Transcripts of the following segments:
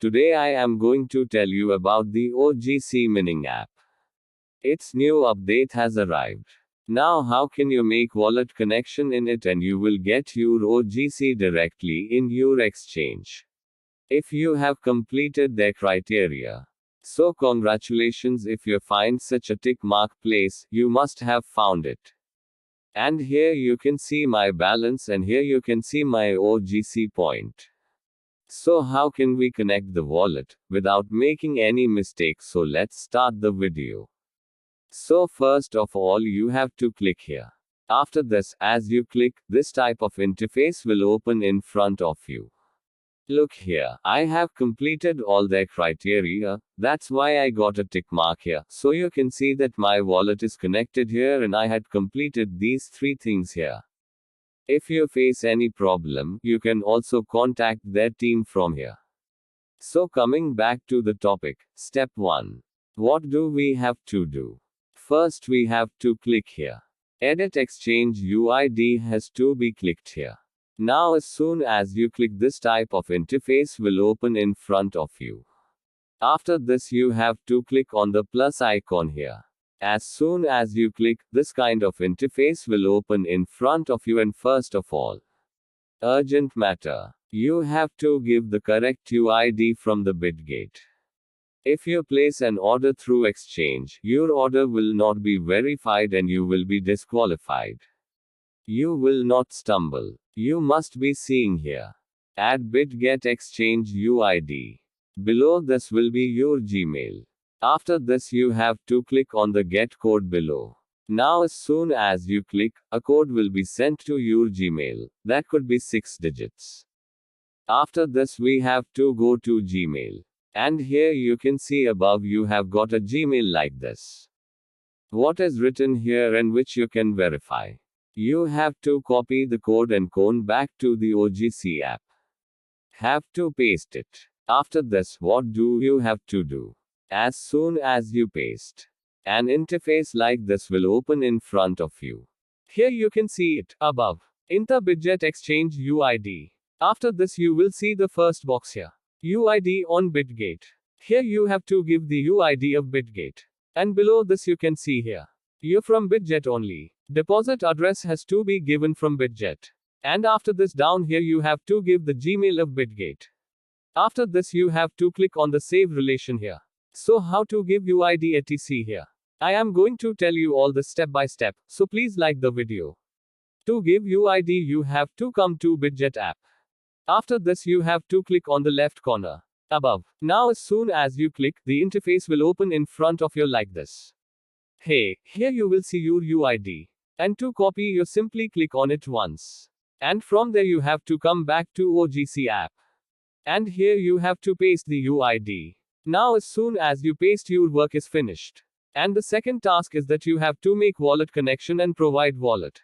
Today I am going to tell you about the OGC mining app. Its new update has arrived. Now how can you make wallet connection in it and you will get your OGC directly in your exchange if you have completed their criteria. So congratulations if you find such a tick mark place, you must have found it. And here you can see my balance and here you can see my OGC point. So how can we connect the wallet without making any mistakes? So let's start the video. So first of all you have to click here. After this, as you click, this type of interface will open in front of you. Look here, I have completed all their criteria, that's why I got a tick mark here. So you can see that my wallet is connected here and I had completed these 3 things here. If you face any problem, you can also contact their team from here. So coming back to the topic, step 1. What do we have to do? First we have to click here. Edit exchange UID has to be clicked here. Now as soon as you click, this type of interface will open in front of you. After this you have to click on the plus icon here. As soon as you click, this kind of interface will open in front of you, and first of all, urgent matter. You have to give the correct UID from the Bitgate. If you place an order through exchange, your order will not be verified and you will be disqualified. You will not stumble. You must be seeing here. Add Bitgate exchange UID. Below this will be your Gmail. After this you have to click on the get code below. Now as soon as you click, a code will be sent to your Gmail. That could be 6 digits. After this we have to go to Gmail. And here you can see above you have got a Gmail like this. What is written here and which you can verify. You have to copy the code and come back to the OGC app. Have to paste it. After this, what do you have to do? As soon as you paste, an interface like this will open in front of you. Here you can see it above. Enter Bitgate exchange UID. After this you will see the first box here. UID on Bitgate. Here you have to give the UID of Bitgate. And below this you can see here. You're from Bitgate only. Deposit address has to be given from Bitgate. And after this down here you have to give the Gmail of Bitgate. After this you have to click on the save relation here. So how to give UID etc here? I am going to tell you all the step by step, so please like the video. To give UID you have to come to Bitgate app. After this you have to click on the left corner above. Now as soon as you click, the interface will open in front of you like this. Hey, here you will see your UID. And to copy you simply click on it once. And from there you have to come back to OGC app. And here you have to paste the UID. Now as soon as you paste, your work is finished. And the second task is that you have to make wallet connection and provide wallet.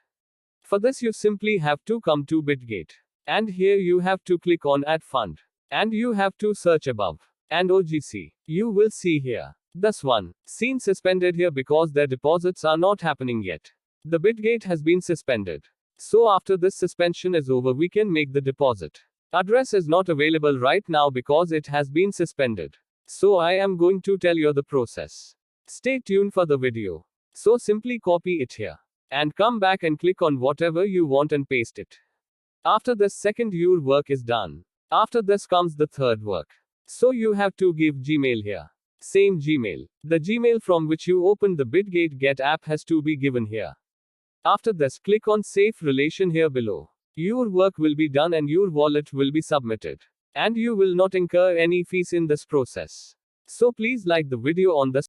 For this you simply have to come to Bitgate. And here you have to click on add fund. And you have to search above. And OGC. You will see here. This one. Seen suspended here because their deposits are not happening yet. The Bitgate has been suspended. So after this suspension is over we can make the deposit. Address is not available right now because it has been suspended. So I am going to tell you the process. Stay tuned for the video. So simply copy it here. And come back and click on whatever you want and paste it. After this second your work is done. After this comes the third work. So you have to give Gmail here. Same Gmail. The Gmail from which you opened the Bitgate Get app has to be given here. After this click on save relation here below. Your work will be done and your wallet will be submitted. And you will not incur any fees in this process. So please like the video on this.